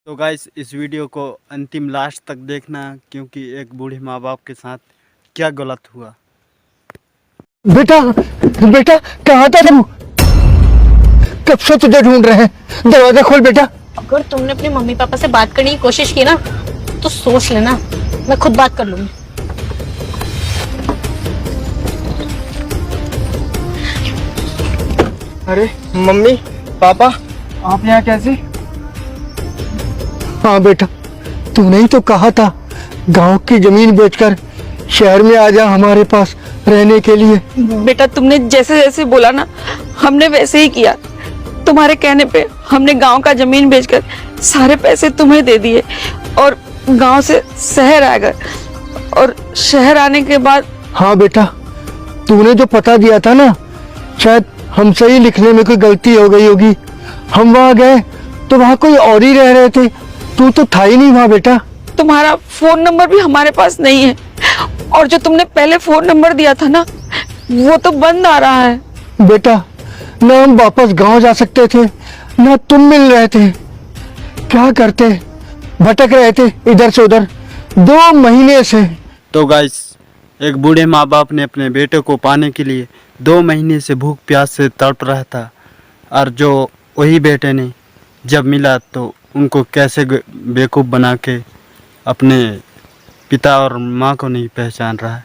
तो गाइस इस वीडियो को अंतिम लास्ट तक देखना क्योंकि एक बूढ़े माँ बाप के साथ क्या गलत हुआ। बेटा बेटा कहाँ था तू? कब से तुझे ढूंढ रहे हैं। दरवाजा खोल बेटा। अगर तुमने अपने मम्मी पापा से बात करने की कोशिश की ना तो सोच लेना मैं खुद बात कर लूंगी। अरे मम्मी पापा आप यहाँ कैसे? हाँ बेटा, तूने ही तो कहा था गांव की जमीन बेचकर शहर में आ जा हमारे पास रहने के लिए। बेटा तुमने जैसे जैसे बोला ना हमने वैसे ही किया। तुम्हारे कहने पे हमने गांव का जमीन बेचकर सारे पैसे तुम्हें दे दिए और गांव से शहर आ गए। और शहर आने के बाद हाँ बेटा, तूने जो पता दिया था ना, शायद हमसे ही लिखने में कोई गलती हो गई होगी। हम वहाँ गए तो वहाँ कोई और ही रह रहे थे, तू तो था ही नहीं वहाँ बेटा। तुम्हारा फोन नंबर भी हमारे पास नहीं है और जो तुमने पहले फोन नंबर दिया था ना वो तो बंद आ रहा है। बेटा ना हम वापस गांव जा सकते थे ना तुम मिल रहे थे। क्या करते, भटक रहे थे इधर से उधर 2 महीने से। तो गाइस एक बूढ़े माँ बाप ने अपने बेटे को पाने के लिए 2 महीने से भूख प्यास से तड़प रहा था और जो वही बेटे ने जब मिला तो उनको कैसे बेवकूफ़ बना के अपने पिता और माँ को नहीं पहचान रहा है।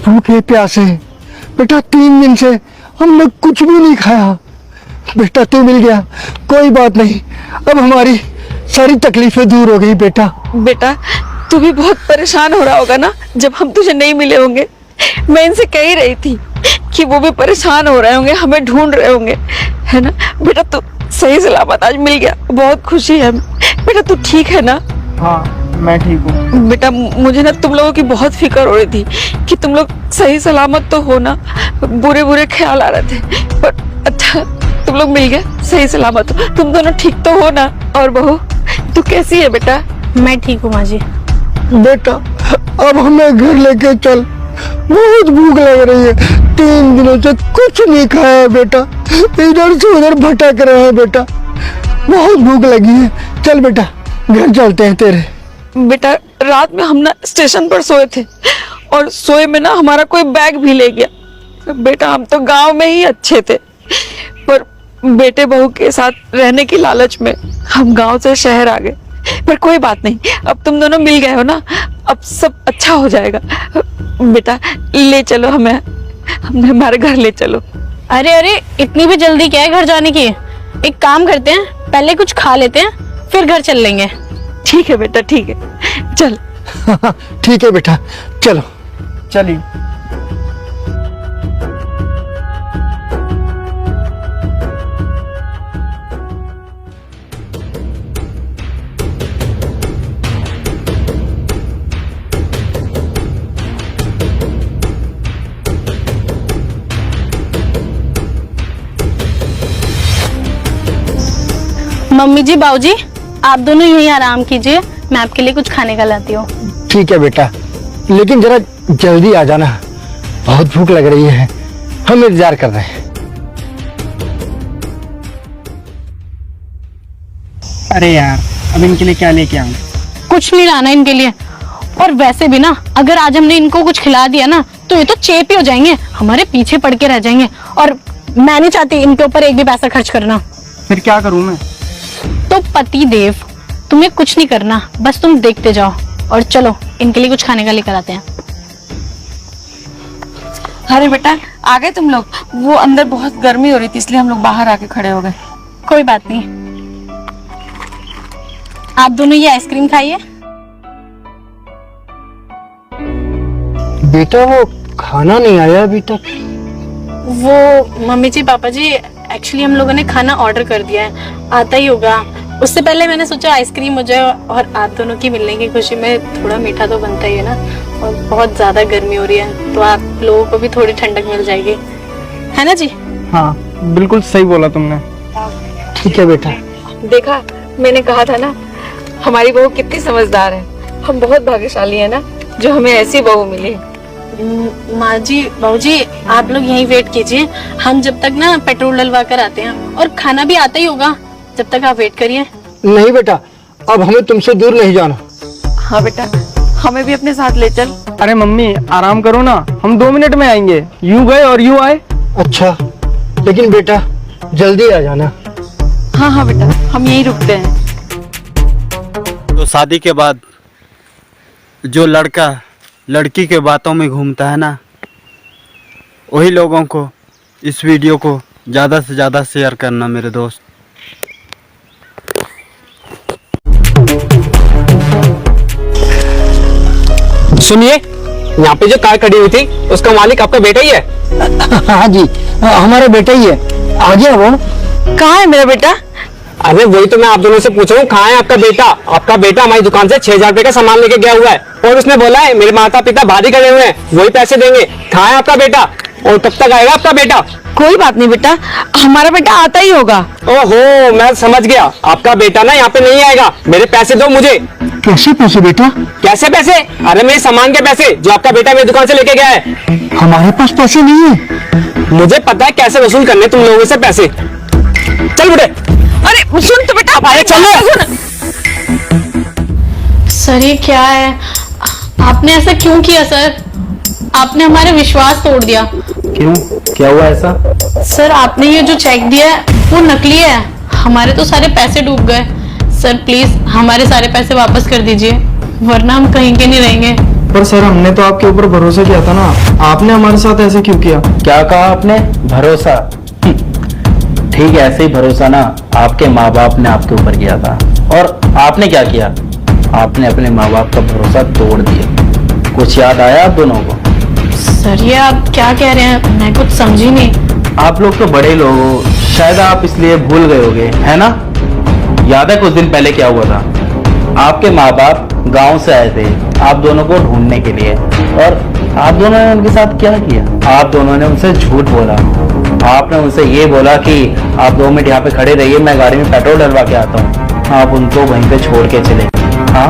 भूखे प्यासे बेटा 3 दिन से हम लोग कुछ भी नहीं खाया। बेटा तू मिल गया, कोई बात नहीं, अब हमारी सारी तकलीफें दूर हो गई बेटा। बेटा तू भी बहुत परेशान हो रहा होगा ना जब हम तुझे नहीं मिले होंगे। मैं इनसे कह ही रही थी कि वो भी परेशान हो रहे होंगे, हमें ढूंढ रहे होंगे, है ना। बेटा तू सही सलामत आज मिल गया, बहुत खुशी है। बेटा तू ठीक है ना? हाँ मैं ठीक हूँ। बेटा मुझे ना तुम लोगों की बहुत फिक्र हो रही थी कि तुम लोग सही सलामत तो हो ना। बुरे बुरे ख्याल आ रहे थे पर अच्छा तुम लोग मिल गए, सही सलामत हो। तुम दोनों ठीक तो हो ना? और बहू तू कैसी है बेटा? मैं ठीक हूँ माँ जी। बेटा अब हमें घर लेके चल, बहुत भूख लग रही है। 3 दिनों से कुछ नहीं खाया बेटा, इधर से उधर भटक रहे हैं बेटा, बहुत भूख लगी है। चल बेटा घर चलते हैं तेरे। बेटा रात में हम ना स्टेशन पर सोए थे और सोए में ना हमारा कोई बैग भी ले गया। बेटा हम तो गांव में ही अच्छे थे पर बेटे बहू के साथ रहने की लालच में हम गांव से शहर आ गए। पर कोई बात नहीं, अब तुम दोनों मिल गए हो ना, अब सब अच्छा हो जाएगा। बेटा ले चलो हमें हमारे घर ले चलो। अरे अरे इतनी भी जल्दी क्या है घर जाने की? एक काम करते हैं, पहले कुछ खा लेते हैं फिर घर चल लेंगे। ठीक है बेटा ठीक है चल। ठीक है बेटा चलो। चलिए। मम्मी जी बाबूजी आप दोनों यहीं आराम कीजिए, मैं आपके लिए कुछ खाने का लाती हूँ। ठीक है बेटा, लेकिन जरा जल्दी आ जाना, बहुत भूख लग रही है, हम इंतजार कर रहे हैं। अरे यार अब इनके लिए क्या लेके आऊँ? कुछ नहीं लाना इनके लिए। और वैसे भी ना अगर आज हमने इनको कुछ खिला दिया ना तो ये तो चेपी हो जाएंगे, हमारे पीछे पड़ के रह जाएंगे। और मैं नहीं चाहती इनके ऊपर एक भी पैसा खर्च करना। फिर क्या करूँ मैं? तो पति देव तुम्हें कुछ नहीं करना, बस तुम देखते जाओ। और चलो इनके लिए कुछ खाने का लेकर आते हैं। अरे बेटा आ गए तुम लोग? वो अंदर बहुत गर्मी हो रही थी इसलिए हम लोग बाहर आके खड़े हो गए। कोई बात नहीं, आप दोनों ये आइसक्रीम खाइए। बेटा वो खाना नहीं आया अभी तक। वो मम्मी जी पापा जी एक्चुअली हम लोगों ने खाना ऑर्डर कर दिया है, आता ही होगा। उससे पहले मैंने सोचा आइसक्रीम हो जाए और आप दोनों की मिलने की खुशी में थोड़ा मीठा तो बनता ही है ना। और बहुत ज्यादा गर्मी हो रही है तो आप लोगों को भी थोड़ी ठंडक मिल जाएगी, है ना जी? हाँ बिल्कुल सही बोला तुमने। ठीक है बेटा। देखा मैंने कहा था ना हमारी बहू कितनी समझदार है। हम बहुत भाग्यशाली है ना जो हमें ऐसी बहू मिली। माँ जी बाबूजी आप लोग यहीं वेट कीजिए, हम जब तक ना पेट्रोल डलवा कर आते हैं। और खाना भी आता ही होगा, जब तक आप वेट करिए। नहीं बेटा, अब हमें तुमसे दूर नहीं जाना। हाँ बेटा, हमें भी अपने साथ ले चल। अरे मम्मी आराम करो ना, हम 2 मिनट में आएंगे। यू गए और यू आए। अच्छा, लेकिन बेटा जल्दी आ जाना। हाँ हाँ बेटा, हम यहीं रुकते हैं। तो शादी के बाद जो लड़का लड़की के बातों में घूमता है ना, वही लोगों को इस वीडियो को ज़्यादा से ज़्यादा शेयर करना मेरे दोस्त। सुनिए, यहाँ पे जो कार खड़ी हुई थी उसका मालिक आपका बेटा ही है? हाँ जी, हमारा बेटा ही है। आ गया वो। कहाँ है मेरा बेटा? अरे वही तो मैं आप दोनों से पूछ रहा हूँ, कहाँ है आपका बेटा? आपका बेटा हमारी दुकान से 6,000 रुपए का सामान लेके गया हुआ है और उसने बोला है मेरे माता पिता भारी करे हुए हैं, वही पैसे देंगे। कहाँ है आपका बेटा और कब तक आएगा आपका बेटा? कोई बात नहीं बेटा, हमारा बेटा आता ही होगा। ओहो, मैं समझ गया, आपका बेटा ना यहाँ पे नहीं आएगा। मेरे पैसे दो मुझे। कैसे पैसे बेटा? कैसे पैसे? अरे मेरे सामान के पैसे जो आपका बेटा मेरी दुकान से लेके गया है। हमारे पास पैसे नहीं है। मुझे पता है कैसे वसूल करने तुम लोगों से पैसे। चल बेटे। अरे सुन तो बेटा, अरे चलो। सर ये क्या है? आपने ऐसा क्यों किया सर? आपने हमारे विश्वास तोड़ दिया। क्यों, क्या हुआ ऐसा? सर आपने ये जो चेक दिया है वो नकली है, हमारे तो सारे पैसे डूब गए। सर प्लीज हमारे सारे पैसे वापस कर दीजिए, वरना हम कहीं के नहीं रहेंगे। पर सर हमने तो आपके ऊपर भरोसा किया था ना, आपने हमारे साथ ऐसे क्यों किया? क्या कहा आपने? भरोसा? ठीक है, ऐसे ही भरोसा ना आपके माँ बाप ने आपके ऊपर किया था। और आपने क्या किया? आपने अपने माँ बाप का भरोसा तोड़ दिया। कुछ याद आया आप दोनों को? सर ये आप क्या कह रहे हैं, मैं कुछ समझी नहीं। आप लोग तो बड़े लोग हो, शायद आप इसलिए भूल गए होगे, है ना? याद है कुछ दिन पहले क्या हुआ था? आपके माँ बाप गांव से आए थे आप दोनों को ढूंढने के लिए, और आप दोनों ने उनके साथ क्या किया? आप दोनों ने उनसे झूठ बोला। आपने उनसे ये बोला कि आप 2 मिनट यहाँ पे खड़े रहिए, मैं गाड़ी में पेट्रोल डलवा के आता हूँ। आप उनको वहीं पे छोड़ के चले। हाँ,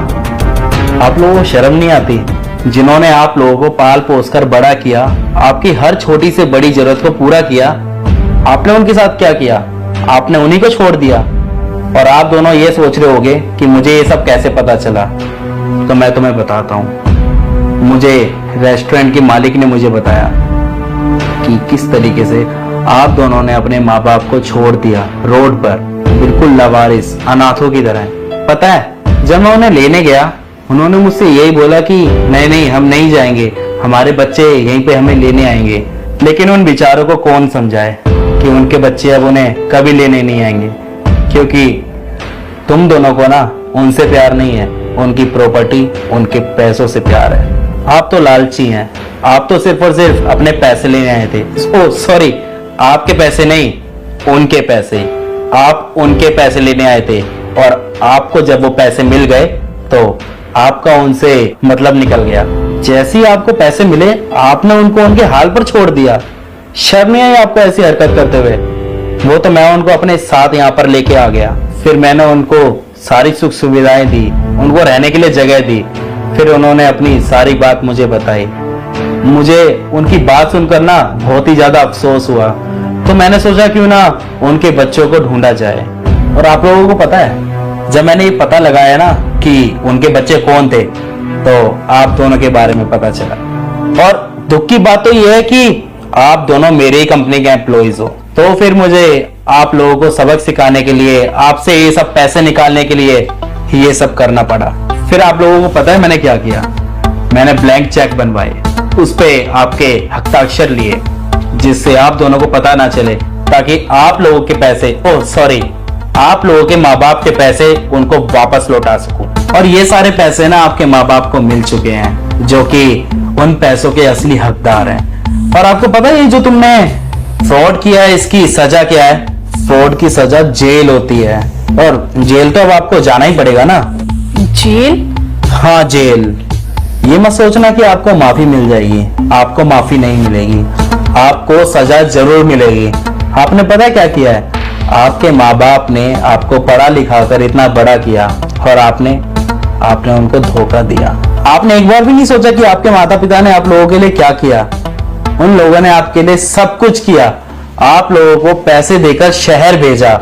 आप लोगों को शर्म नहीं आती? जिन्होंने आप लोगों को पाल पोस कर बड़ा किया, आपकी हर छोटी से बड़ी जरूरत को पूरा किया, आपने उनके साथ क्या किया? आपने उन्हीं को छोड़ दिया। और आप दोनों ये सोच रहे होगे कि मुझे ये सब कैसे पता चला, तो मैं तुम्हें बताता हूँ। मुझे रेस्टोरेंट के मालिक ने मुझे बताया कि किस तरीके से आप दोनों ने अपने माँ बाप को छोड़ दिया रोड पर, बिल्कुल लावारिस अनाथों की तरह। पता है, जब मैं उन्हें लेने गया उन्होंने मुझसे यही बोला कि नहीं नहीं हम नहीं जाएंगे, हमारे बच्चे यहीं पे हमें लेने आएंगे। लेकिन उन बेचारों को कौन समझाए कि उनके बच्चे अब उन्हें कभी लेने नहीं आएंगे, क्योंकि तुम दोनों को ना उनसे प्यार नहीं है, उनकी प्रॉपर्टी उनके पैसों से प्यार है। आप तो लालची हैं, आप तो सिर्फ और सिर्फ अपने पैसे लेने आए थे। ओ सॉरी, आपके पैसे नहीं, उनके पैसे। आप उनके पैसे लेने आए थे और आपको जब वो पैसे मिल गए तो आपका उनसे मतलब निकल गया। जैसे ही आपको पैसे मिले आपने उनको उनके हाल पर छोड़ दिया। शर्म नहीं आई आपको ऐसी हरकत करते हुए? वो तो मैं उनको अपने साथ यहाँ पर लेके आ गया, फिर मैंने उनको सारी सुख सुविधाएं दी, उनको रहने के लिए जगह दी, फिर उन्होंने अपनी सारी बात मुझे बताई। मुझे उनकी बात सुनकर ना बहुत ही ज्यादा अफसोस हुआ, तो मैंने सोचा क्यों ना उनके बच्चों को ढूंढा जाए। और आप लोगों को पता है, जब मैंने ये पता लगाया ना कि उनके बच्चे कौन थे, तो आप दोनों के बारे में पता चला। और दुख की बात तो यह है कि आप दोनों मेरे ही कंपनी के एम्प्लॉइज हो, तो फिर मुझे आप लोगों को सबक सिखाने के लिए, आपसे ये सब पैसे निकालने के लिए ये सब करना पड़ा। फिर आप लोगों को पता है मैंने क्या किया? मैंने ब्लैंक चेक बनवाए, उस पे आपके हस्ताक्षर लिए, जिससे आप दोनों को पता ना चले, ताकि आप लोगों के पैसे, ओह सॉरी, आप लोगों के माँ बाप के पैसे उनको वापस लौटा सकूं। और ये सारे पैसे ना आपके माँ बाप को मिल चुके हैं, जो कि उन पैसों के असली हकदार हैं। और आपको पता है ये जो तुमने फ्रॉड किया है, इसकी सजा क्या है? फ्रॉड की सजा जेल होती है, और जेल तो अब आपको जाना ही पड़ेगा ना। जेल? हाँ जेल। ये मत सोचना कि आपको माफी मिल जाएगी, आपको माफी नहीं मिलेगी, आपको सजा जरूर मिलेगी। आपने पता है क्या किया है? आपके माँ बाप ने आपको पढ़ा लिखा कर इतना बड़ा किया, और आपने उनको धोखा दिया। आपने एक बार भी नहीं सोचा कि आपके माता पिता ने आप लोगों के लिए क्या किया। उन लोगों ने आपके लिए सब कुछ किया, आप लोगों को पैसे देकर शहर भेजा,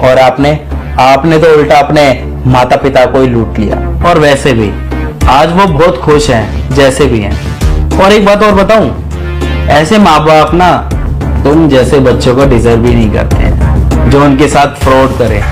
और आपने आपने तो उल्टा अपने माता पिता को ही लूट लिया। और वैसे भी आज वो बहुत खुश हैं जैसे भी हैं। और एक बात और बताऊं, ऐसे माँ बाप ना तुम जैसे बच्चों को डिजर्व भी नहीं करते हैं, जो उनके साथ फ्रॉड करे,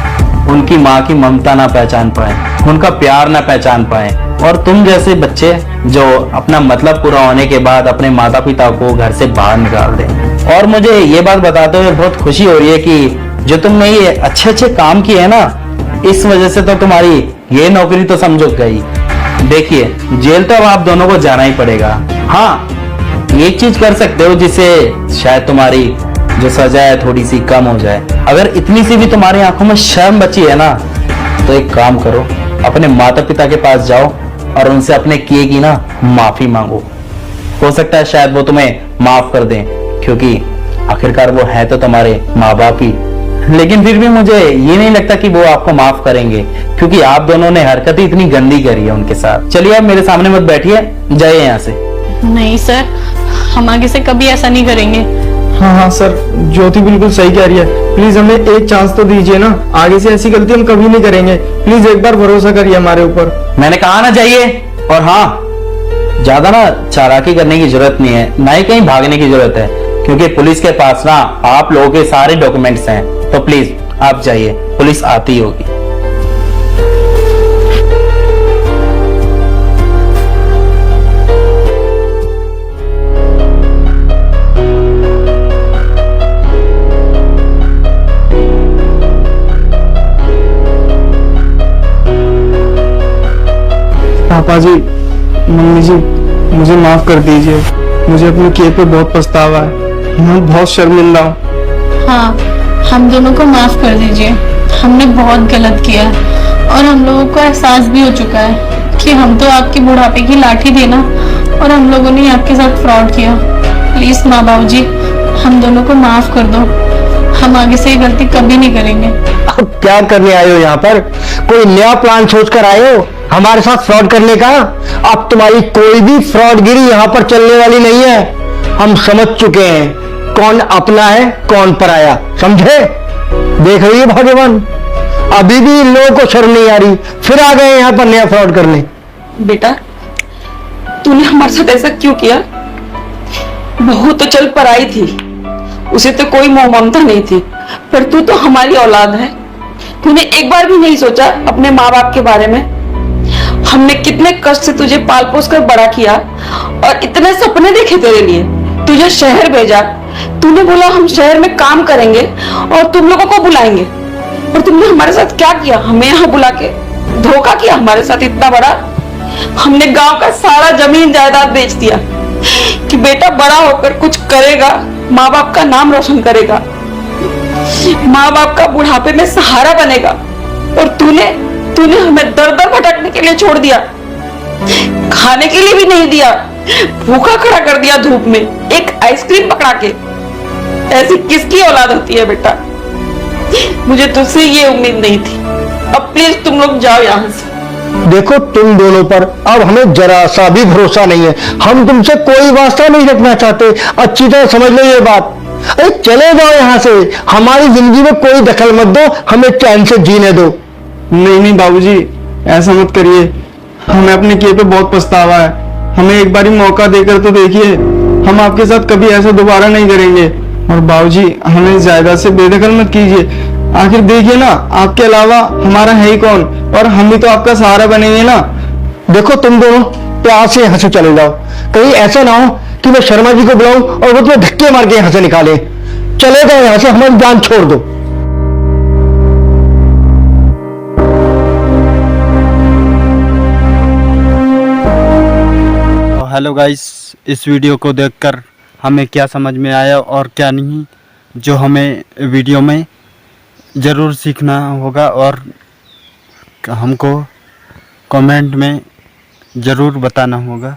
उनकी माँ की ममता ना पहचान पाए, उनका प्यार ना पहचान पाए। और तुम जैसे बच्चे जो अपना मतलब पूरा होने के बाद अपने माता पिता को घर से बाहर निकाल दें। और मुझे ये बात बताते हुए बहुत खुशी हो रही है कि जो तुमने ये अच्छे अच्छे काम किए हैं ना, इस वजह से तो तुम्हारी ये नौकरी तो समझो गई। देखिए, जेल तो अब आप दोनों को जाना ही पड़ेगा। हाँ, एक चीज कर सकते हो जिससे शायद तुम्हारी जो सजा है थोड़ी सी कम हो जाए। अगर इतनी सी भी तुम्हारी आंखों में शर्म बची है ना, तो एक काम करो, अपने माता पिता के पास जाओ और उनसे अपने किए की ना माफी मांगो। हो सकता है शायद वो तुम्हें माफ कर दें, क्योंकि आखिरकार वो है तो तुम्हारे माँ बाप ही। लेकिन फिर भी मुझे ये नहीं लगता कि वो आपको माफ करेंगे, क्योंकि आप दोनों ने हरकत ही इतनी गंदी करी है उनके साथ। चलिए, आप मेरे सामने मत बैठिए, जाइए यहाँ से। नहीं सर, हम आगे से कभी ऐसा नहीं करेंगे। हाँ हाँ सर, ज्योति बिल्कुल सही कह रही है। प्लीज हमें एक चांस तो दीजिए ना, आगे से ऐसी गलती हम कभी नहीं करेंगे। प्लीज एक बार भरोसा करिए हमारे ऊपर। मैंने कहा ना जाइए। और हाँ, ज्यादा ना चालाकी करने की जरूरत नहीं है, ना ही कहीं भागने की जरूरत है, क्योंकि पुलिस के पास ना आप लोगों के सारे डॉक्यूमेंट्स हैं। तो प्लीज आप जाइए, पुलिस आती होगी। पापा जी, मम्मी जी, मुझे माफ कर दीजिए। मुझे अपने किए पे बहुत पछतावा है। मैं बहुत शर्मिंदा हूँ। हाँ, हम दोनों को माफ कर दीजिए। हमने बहुत गलत किया और हम लोगों को एहसास भी हो चुका है कि हम तो आपके बुढ़ापे की लाठी थे ना, और हम लोगों ने आपके साथ फ्रॉड किया। प्लीज माँ बाबू जी, हम दोनों को माफ कर दो। हम आगे से ये गलती कभी नहीं करेंगे। अब क्या करने आए हो यहाँ पर? कोई नया प्लान सोच कर आए हो हमारे साथ फ्रॉड करने का? अब तुम्हारी कोई भी फ्रॉडगिरी यहाँ पर चलने वाली नहीं है। हम समझ चुके हैं कौन अपना है कौन पराया, समझे? देख रही है भगवान, अभी भी इन लोगों को शर्म नहीं आ रही, फिर आ गए यहाँ पर नया फ्रॉड करने। बेटा, तूने हमारे साथ ऐसा क्यों किया? बहू तो चल पराई थी, उसे तो कोई मोह ममता नहीं थी, पर तू तो हमारी औलाद है। तूने एक बार भी नहीं सोचा अपने माँ बाप के बारे में? हमने कितने कष्ट से तुझे पाल पोस कर बड़ा किया और इतने सपने देखे तेरे लिए, तुझे शहर भेजा। तूने बोला हम शहर में काम करेंगे और तुम लोगों को बुलाएंगे, और तुमने हमारे साथ क्या किया? हमें यहाँ बुला के धोखा किया हमारे साथ इतना बड़ा। हमने गांव का सारा जमीन जायदाद बेच दिया कि बेटा बड़ा होकर कुछ करेगा, माँ बाप का नाम रोशन करेगा, माँ बाप का बुढ़ापे में सहारा बनेगा। और तूने हमें दर दर भटकने के लिए छोड़ दिया, खाने के लिए भी नहीं दिया, भूखा खड़ा कर दिया धूप में एक आइसक्रीम पकड़ा के। ऐसी किसकी औलाद होती है बेटा? मुझे तुझसे ये उम्मीद नहीं थी। अब प्लीज तुम लोग जाओ यहाँ से। देखो, तुम दोनों पर अब हमें जरा सा भी भरोसा नहीं है। हम तुमसे कोई वास्ता नहीं रखना चाहते, अच्छी तरह समझ लो ये बात। अरे चले जाओ यहाँ से, हमारी जिंदगी में कोई दखल मत दो, हमें चैन से जीने दो। नहीं नहीं बाबूजी, ऐसा मत करिए। हमें अपने किए पे बहुत पछतावा है। हमें एक बारी मौका देकर तो देखिए, हम आपके साथ कभी ऐसा दोबारा नहीं करेंगे। और बाबूजी, हमें जायदाद से बेदखल मत कीजिए। आखिर देखिए ना, आपके अलावा हमारा है ही कौन, और हम भी तो आपका सहारा बनेंगे ना। देखो, तुम दोनों प्यार से यहाँ से चले जाओ। कहीं ऐसा ना हो कि मैं शर्मा जी को बुलाऊं और वो तुम्हें धक्के मार के यहाँ से निकाले। चले जाओ यहाँ से, हमारी जान छोड़ दो। हेलो गाइस, इस वीडियो को देखकर हमें क्या समझ में आया और क्या नहीं, जो हमें वीडियो में ज़रूर सीखना होगा और हमको कमेंट में ज़रूर बताना होगा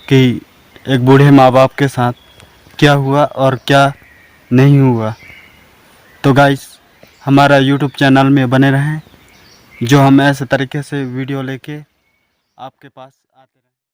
कि एक बूढ़े माँ बाप के साथ क्या हुआ और क्या नहीं हुआ। तो गाइस, हमारा यूट्यूब चैनल में बने रहें, जो हम ऐसे तरीके से वीडियो लेके आपके पास